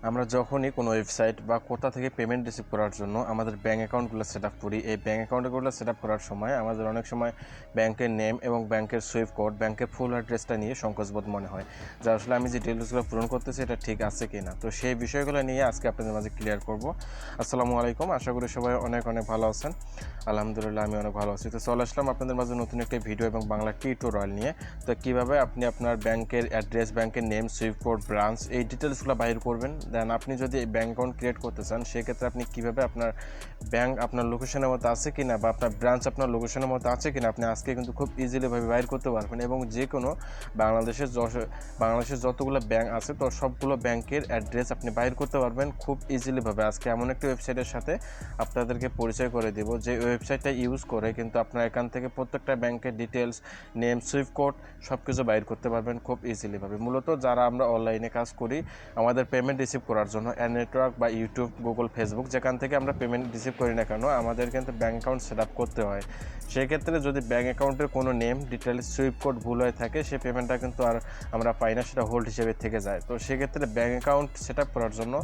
আমরা যখনই কোনো ওয়েবসাইট বা কোথা থেকে পেমেন্ট রিসিভ করার জন্য আমাদের ব্যাঙ্ক অ্যাকাউন্টগুলো সেট আপ করি, এই ব্যাঙ্ক অ্যাকাউন্টগুলো সেট আপ করার সময় আমাদের অনেক সময় ব্যাংকের নেম এবং ব্যাংকের সুইফট কোড, ব্যাংকের ফুল অ্যাড্রেসটা নিয়ে সংকোচবোধ মনে হয় যে আসলে আমি যে ডিটেলসগুলো পূরণ করতেছি এটা ঠিক আছে কি না। তো সেই বিষয়গুলো নিয়ে আজকে আপনাদের মাঝে ক্লিয়ার করব। আসসালামু আলাইকুম, আশা করি সবাই অনেক অনেক ভালো আছেন। আলহামদুলিল্লাহ আমি অনেক ভালো আছি। তো চলে আসলাম আপনাদের মাঝে নতুন একটি ভিডিও এবং বাংলা টিউটোরিয়াল নিয়ে। তো কীভাবে আপনি আপনার ব্যাংকের অ্যাড্রেস, ব্যাংকের নেম, সুইফট কোড, ব্রাঞ্চ এই ডিটেলসগুলো বাইর করবেন। দেন আপনি যদি ব্যাঙ্ক অ্যাকাউন্ট ক্রিয়েট করতে চান সেক্ষেত্রে আপনি কীভাবে আপনার ব্যাঙ্ক আপনার লোকেশনের মতো আছে কি না বা আপনার ব্রাঞ্চ আপনার লোকেশনের মতো আছে কি না আপনি আজকে কিন্তু খুব ইজিলিভাবে বাইর করতে পারবেন। এবং যে কোনো বাংলাদেশের যতগুলো ব্যাঙ্ক আছে তো সবগুলো ব্যাংকের অ্যাড্রেস আপনি বাইর করতে পারবেন খুব ইজিলিভাবে। আজকে এমন একটি ওয়েবসাইটের সাথে আপনাদেরকে পরিচয় করে দেব যে ওয়েবসাইটটা ইউজ করে কিন্তু আপনার এখান থেকে প্রত্যেকটা ব্যাংকের ডিটেলস, নেম, সুইফট কোড সব কিছু বাইর করতে পারবেন খুব ইজিলিভাবে। মূলত যারা আমরা অনলাইনে কাজ করি আমাদের পেমেন্ট রিসিভ করার জন্য নেটওয়ার্ক বা ইউটিউব, গুগল, ফেসবুক যেখান থেকে আমরা পেমেন্ট রিসিভ করি না কেন আমাদের কিন্তু ব্যাঙ্ক অ্যাকাউন্ট সেট আপ করতে হয়। সেক্ষেত্রে যদি ব্যাঙ্ক অ্যাকাউন্টের কোনো নেম, ডিটেলস, সুইফট কোড ভুল হয়ে থাকে সেই পেমেন্টটা কিন্তু আর আমরা পাই না, সেটা হোল্ড হিসেবে থেকে যায়। তো সেক্ষেত্রে ব্যাঙ্ক অ্যাকাউন্ট সেট আপ করার জন্য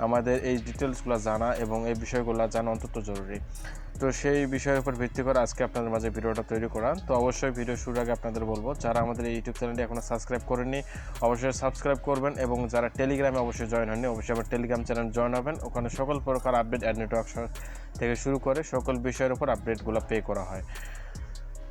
আমাদের এই ডিটেলসগুলো জানা এবং এই বিষয়গুলো জানা অত্যন্ত জরুরি। তো সেই বিষয়ের উপর ভিত্তি করে আজকে আপনাদের মাঝে ভিডিওটা তৈরি করা। তো অবশ্যই ভিডিও শুরুর আগে আপনাদের বলবো যারা আমাদের এই ইউটিউব চ্যানেলটি এখনও সাবস্ক্রাইব করেননি অবশ্যই সাবস্ক্রাইব করবেন এবং যারা টেলিগ্রামে অবশ্যই জয়েন হননি অবশ্যই আমার টেলিগ্রাম চ্যানেল জয়েন হবেন। ওখানে সকল প্রকার আপডেট নেটওয়ার্ক থেকে শুরু করে সকল বিষয়ের উপর আপডেটগুলো পে করা হয়।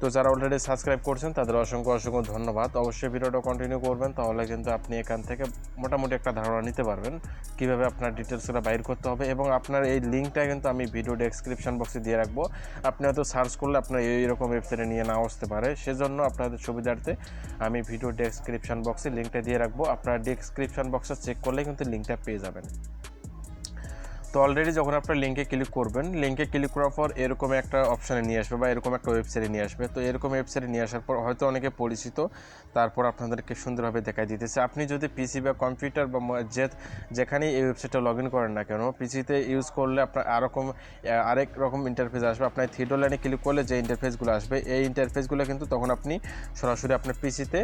তো যারা অলরেডি সাবস্ক্রাইব করছেন তাদের অসংখ্য অসংখ্য ধন্যবাদ। অবশ্যই ভিডিওটা কন্টিনিউ করবেন, তাহলে কিন্তু আপনি এখান থেকে মোটামুটি একটা ধারণা নিতে পারবেন কীভাবে আপনার ডিটেলসগুলো বাইর করতে হবে। এবং আপনার এই লিঙ্কটা কিন্তু আমি ভিডিও ডেসক্রিপশন বক্সে দিয়ে রাখবো। আপনি হয়তো সার্চ করলে আপনার এইরকম ওয়েবসাইটে নিয়ে নাও আসতে পারে, সেজন্য আপনাদের সুবিধার্থে আমি ভিডিও ডেসক্রিপশন বক্সে লিঙ্কটা দিয়ে রাখবো। আপনার ডেসক্রিপশন বক্সে চেক করলে কিন্তু লিঙ্কটা পেয়ে যাবেন। তো অলরেডি যখন আপনার লিঙ্কে ক্লিক করবেন, লিঙ্কে ক্লিক করার পর এরকম একটা অপশানে নিয়ে আসবে বা এরকম একটা ওয়েবসাইটে নিয়ে আসবে। তো এরকম ওয়েবসাইটে নিয়ে আসার পর হয়তো অনেকে পরিচিত, তারপর আপনাদেরকে সুন্দরভাবে দেখাই দিতেছে। আপনি যদি পিসি বা কম্পিউটার বা যেখানেই এই ওয়েবসাইটটা লগ ইন করেন না কেন, পিসিতে ইউজ করলে আপনার আরেক রকম ইন্টারফেস আসবে। আপনার থ্রি লাইনে ক্লিক করলে যে ইন্টারফেসগুলো আসবে এই ইন্টারফেসগুলো কিন্তু তখন আপনি সরাসরি আপনার পিসিতে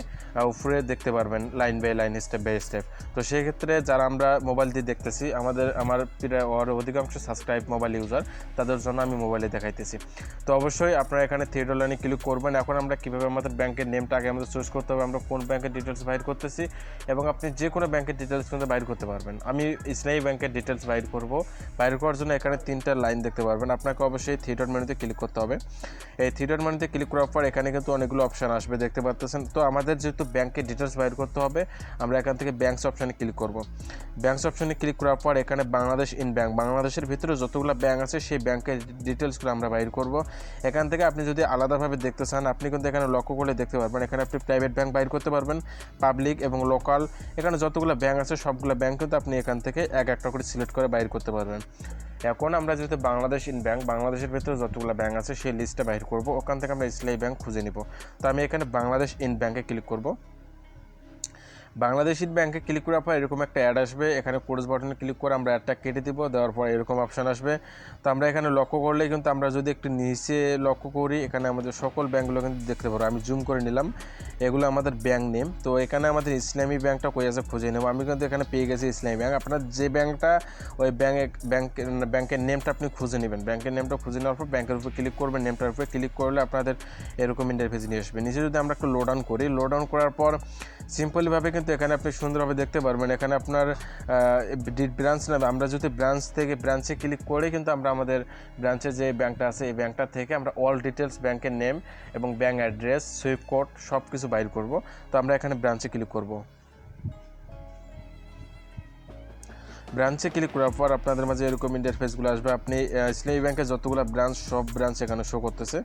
উপরে দেখতে পারবেন line by line, step by step. তো সেক্ষেত্রে যারা আমরা মোবাইল দিয়ে দেখতেছি আমার অধিকাংশ সাবস্ক্রাইব মোবাইল ইউজার, তাদের জন্য আমি মোবাইলে দেখাইতেছি। তো অবশ্যই আপনারা এখানে থ্রি লাইনে ক্লিক করবেন। এখন আমরা কীভাবে আমাদের ব্যাংকের নেমটা আগে আমাদের চুজ করতে হবে, আমরা কোন ব্যাংকের ডিটেলস বাইর করতেছি এবং আপনি যে কোনো ব্যাংকের ডিটেলস কিন্তু বাইর করতে পারবেন। আমি ইসলামী ব্যাংকের ডিটেলস বাইর করব। বাইর করার জন্য এখানে তিনটা লাইন দেখতে পারবেন। আপনাকে অবশ্যই থ্রি ডট মেনুতে ক্লিক করতে হবে। এই থ্রি ডট মেনুতে ক্লিক করার পর এখানে কিন্তু অনেকগুলো অপশান আসবে, দেখতে পাচ্ছেন। তো আমাদের যেহেতু ব্যাংকের ডিটেলস বাইর করতে হবে আমরা এখান থেকে ব্যাংকস অপশানে ক্লিক করব। ব্যাংকস অপশানে ক্লিক করার পর এখানে বাংলাদেশ ইন ব্যাংক, বাংলাদেশের ভিতরে যতগুলো ব্যাংক আছে সেই ব্যাংকের ডিটেলসগুলো আমরা বাইর করব। এখান থেকে আপনি যদি আলাদাভাবে দেখতে চান আপনি কিন্তু এখানে লক্ষ্য করলে দেখতে পারবেন। এখানে আপনি প্রাইভেট ব্যাংক বাইর করতে পারবেন, পাবলিক এবং লোকাল, এখানে যতগুলো ব্যাংক আছে সবগুলো ব্যাংক কিন্তু আপনি এখান থেকে এক একটা করে সিলেক্ট করে বাইর করতে পারবেন। এখন আমরা যেহেতু বাংলাদেশ ইন ব্যাংক, বাংলাদেশের ভিতরে যতগুলো ব্যাংক আছে সেই লিস্টটা বাইর করব। ওখান থেকে আমরা ইসলামী ব্যাংক খুঁজে নিব। তো আমি এখানে বাংলাদেশ ইন ব্যাংকে ক্লিক করব। বাংলাদেশ ইন ব্যাংকে ক্লিক করার পর এরকম একটা অ্যাড আসবে, এখানে ক্লোজ বাটনে ক্লিক করে আমরা অ্যাডটা কেটে দিব। দেওয়ার পর এরকম অপশান আসবে। তো আমরা এখানে লক্ষ্য করলেই কিন্তু আমরা যদি একটু নিচে লক্ষ্য করি এখানে আমাদের সকল ব্যাংকগুলো কিন্তু দেখতে পারবো। আমি জুম করে নিলাম, এগুলো আমাদের ব্যাংক নেম। তো এখানে আমাদের ইসলামী ব্যাংকটা কই আছে খুঁজে নেব। আমি কিন্তু এখানে পেয়ে গেছি ইসলামী ব্যাংক। আপনার যে ব্যাংকটা ওই ব্যাংকের নেমটা আপনি খুঁজে নেবেন। ব্যাংকের নেমটা খুঁজে নেওয়ার পর ব্যাংকের উপর ক্লিক করবেন, নেমটার উপরে ক্লিক করলে আপনাদের এরকম ইন্টারফেস নিয়ে আসবে। নিচে যদি আমরা একটু লোড অন করি, লোড অন করার পর সিম্পলভাবে কিন্তু এখানে আপনি সুন্দরভাবে দেখতে পারবেন। এখানে আপনার ব্রাঞ্চ নেবে, আমরা যদি ব্রাঞ্চে ক্লিক করে কিন্তু আমরা আমাদের ব্রাঞ্চে যে ব্যাংকটা আছে এই ব্যাংকটা থেকে আমরা অল ডিটেলস, ব্যাংকের নেম এবং ব্যাংক অ্যাড্রেস, সুইফট কোড সব কিছু বাইর করব। তো আমরা এখানে ব্রাঞ্চে ক্লিক করব। ব্রাঞ্চে ক্লিক করার পর আপনাদের মাঝে এরকম ইন্টারফেসগুলো আসবে। আপনি ইসলামী ব্যাংকের যতগুলো ব্রাঞ্চ সব ব্রাঞ্চ এখানে শো করতেছে।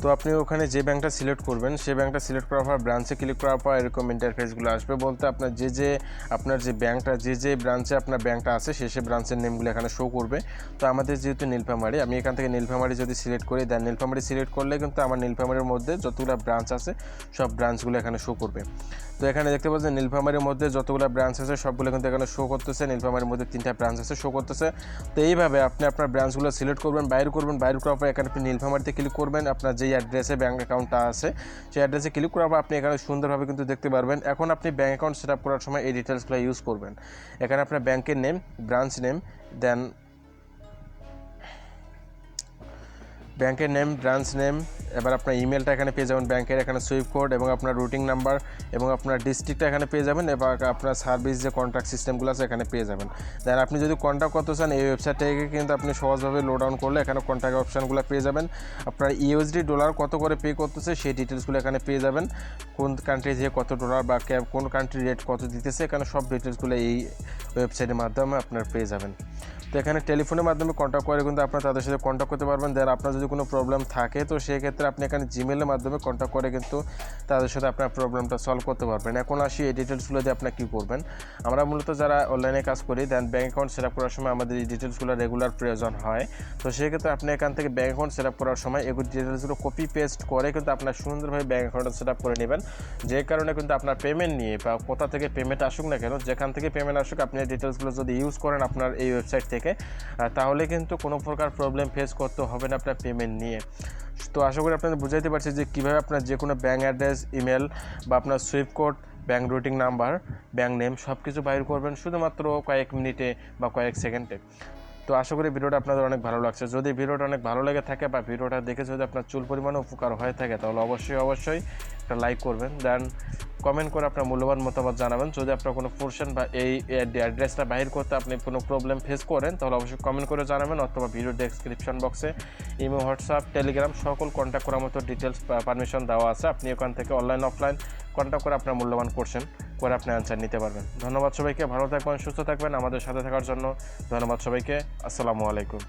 তো আপনি ওখানে যে ব্যাংকটা সিলেক্ট করবেন সেই ব্যাংকটা সিলেক্ট করার পর ব্রাঞ্চে ক্লিক করার পর এরকম ইন্টারফেসগুলো আসবে, বলতে আপনার আপনার যে ব্যাংকটা যে ব্রাঞ্চে আপনার ব্যাংকটা আছে সেই ব্রাঞ্চের নেমগুলো এখানে শো করবে। তো আমাদের যেহেতু নীলফামারী, আমি এখান থেকে নীলফামারী যদি সিলেক্ট করি দেন নীলফামারী সিলেক্ট করলে কিন্তু আমার নীলফামারীর মধ্যে যতগুলো ব্রাঞ্চ আছে সব ব্রাঞ্চগুলো এখানে শো করবে। তো এখানে দেখতে পাচ্ছেন নীলফামারীর মধ্যে যতগুলো ব্রাঞ্চ আছে সবগুলো কিন্তু এখানে শো করতেছে। নীলফামারীর মধ্যে 3টা ব্রাঞ্চ আছে, শো করতেছে। তো এইভাবে আপনি আপনার ব্রাঞ্চগুলো সিলেক্ট করবেন, বাইর করার পর এখানে আপনি নীলফামারীতে ক্লিক করবেন। আপনার যেই অ্যাড্রেসে ব্যাঙ্ক অ্যাকাউন্টটা আছে সেই অ্যাড্রেসে ক্লিক করে আপনি এখানে সুন্দরভাবে কিন্তু দেখতে পারবেন। এখন আপনি ব্যাঙ্ক অ্যাকাউন্ট সেট আপ করার সময় এই ডিটেলসগুলো ইউজ করবেন। এখানে আপনার ব্যাঙ্কের নেম, ব্রাঞ্চ নেম, দেন ব্যাঙ্কের নেম, ব্রাঞ্চ নেম, এবার আপনার ইমেলটা এখানে পেয়ে যাবেন ব্যাঙ্কের, এখানে সুইফট কোড এবং আপনার রুটিং নাম্বার এবং আপনার ডিস্ট্রিক্টটা এখানে পেয়ে যাবেন এবং আপনার সার্ভিস যে কন্ট্যাক্ট সিস্টেমগুলো আছে এখানে পেয়ে যাবেন। দেন আপনি যদি কন্ট্যাক্ট করতে চান এই ওয়েবসাইট থেকে কিন্তু আপনি সহজভাবে লোড ডাউন করলে এখানে কন্ট্যাক্ট অপশানগুলো পেয়ে যাবেন। আপনার ইউএসডি ডলার কত করে পে করতেছে সেই ডিটেলসগুলো এখানে পেয়ে যাবেন। কোন কান্ট্রি থেকে কত ডলার বা কোন কান্ট্রি রেট কত দিতেছে এখানে সব ডিটেলসগুলো এই ওয়েবসাইটের মাধ্যমে আপনার পেয়ে যাবেন। তো এখানে টেলিফোনের মাধ্যমে কন্ট্যাক্ট করে কিন্তু আপনার তাদের সাথে কন্ট্যাক্ট করতে পারবেন। দেন আপনার যদি কোনো প্রবলেম থাকে তো সেক্ষেত্রে আপনি এখানে জিমেলের মাধ্যমে কন্ট্যাক্ট করে কিন্তু তাদের সাথে আপনার প্রবলেমটা সলভ করতে পারবেন। এখন আসি এই ডিটেলসগুলো দিয়ে আপনি কী করবেন। আমরা মূলত যারা অনলাইনে কাজ করি দেন ব্যাঙ্ক অ্যাকাউন্ট সেট আপ করার সময় আমাদের এই ডিটেলসগুলো রেগুলার প্রয়োজন হয়। তো সেক্ষেত্রে আপনি এখান থেকে ব্যাঙ্ক অ্যাকাউন্ট সেট আপ করার সময় এগুলো ডিটেলসগুলো কপি পেস্ট করে কিন্তু আপনার সুন্দরভাবে ব্যাঙ্ক অ্যাকাউন্ট সেট আপ করে নেবেন। যে কারণে কিন্তু আপনার পেমেন্ট নিয়ে বা কোথা থেকে পেমেন্ট আসুক না কেন, যেখান থেকে পেমেন্ট আসুক আপনি এই ডিটেলসগুলো যদি ইউজ করেন আপনার এই ওয়েবসাইট থেকে তাহলে কিন্তু কোনো প্রকার প্রবলেম ফেস করতে হবে না আপনার পেমেন্ট নিয়ে। তো আশা করি আপনাদের বুঝাইতে পারছি যে কীভাবে আপনার যে কোনো ব্যাঙ্ক অ্যাড্রেস, ইমেল বা আপনার Swift code, bank রুটিং number, bank name সব কিছু বাইর করবেন শুধুমাত্র কয়েক মিনিটে বা কয়েক সেকেন্ডে। তো আশা করি ভিডিওটা আপনাদের অনেক ভালো লাগছে। যদি ভিডিওটা অনেক ভালো লেগে থাকে বা ভিডিওটা দেখে যদি আপনার চুল পরিমাণে উপকার হয়ে থাকে তাহলে অবশ্যই একটা লাইক করবেন। দেন কমেন্ট করে আপনার মূল্যবান মতামত জানাবেন। যদি আপনার কোনো পোর্শন বা এই অ্যাড্রেসটা বাহির করতে আপনি কোনো প্রবলেম ফেস করেন তাহলে অবশ্যই কমেন্ট করে জানাবেন, অথবা ভিডিও ডেসক্রিপশন বক্সে ইমো, হোয়াটসঅ্যাপ, টেলিগ্রাম সকল কন্ট্যাক্ট করার মতো ডিটেলস পারমিশন দেওয়া আছে। আপনি ওখান থেকে অনলাইন অফলাইন কন্ট্যাক্ট করে আপনার মূল্যবান কোশ্চেন করে আপনি অ্যান্সার নিতে পারবেন। ধন্যবাদ সবাইকে, ভালো থাকবেন, সুস্থ থাকবেন, আমাদের সাথে থাকার জন্য ধন্যবাদ সবাইকে। আসসালামু আলাইকুম।